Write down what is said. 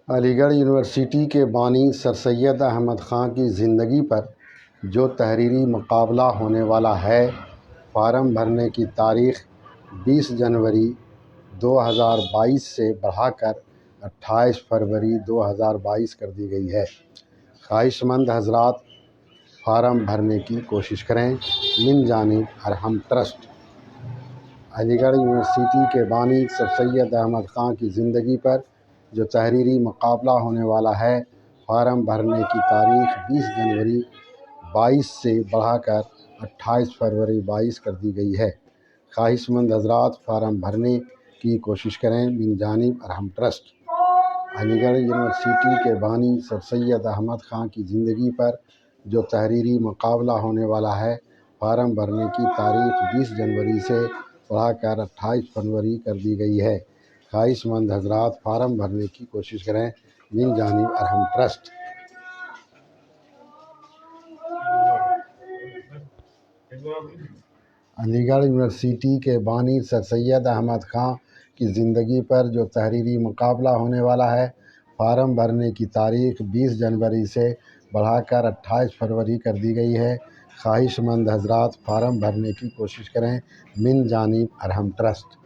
علی گڑھ یونیورسٹی کے بانی سر سید احمد خان کی زندگی پر جو تحریری مقابلہ ہونے والا ہے، فارم بھرنے کی تاریخ 20 جنوری 2022 سے بڑھا کر 28 فروری 2022 کر دی گئی ہے۔ خواہش مند حضرات فارم بھرنے کی کوشش کریں۔ من جانب ارحم ٹرسٹ۔ علی گڑھ یونیورسٹی کے بانی سر سید احمد خان کی زندگی پر جو تحریری مقابلہ ہونے والا ہے، فارم بھرنے کی تاریخ 20 جنوری 22 سے بڑھا کر 28 فروری 22 کر دی گئی ہے۔ خواہش مند حضرات فارم بھرنے کی کوشش کریں۔ من جانب ارحم ٹرسٹ۔ علی گڑھ یونیورسٹی کے بانی سر سید احمد خان کی زندگی پر جو تحریری مقابلہ ہونے والا ہے، فارم بھرنے کی تاریخ 20 جنوری سے بڑھا کر 28 فروری کر دی گئی ہے۔ خواہش مند حضرات فارم بھرنے کی کوشش کریں۔ من جانب ارحم ٹرسٹ۔ علی گڑھ یونیورسٹی کے بانی سر سید احمد خان کی زندگی پر جو تحریری مقابلہ ہونے والا ہے، فارم بھرنے کی تاریخ 20 جنوری سے بڑھا کر 28 فروری کر دی گئی ہے۔ خواہش مند حضرات فارم بھرنے کی کوشش کریں۔ من جانب ارحم ٹرسٹ۔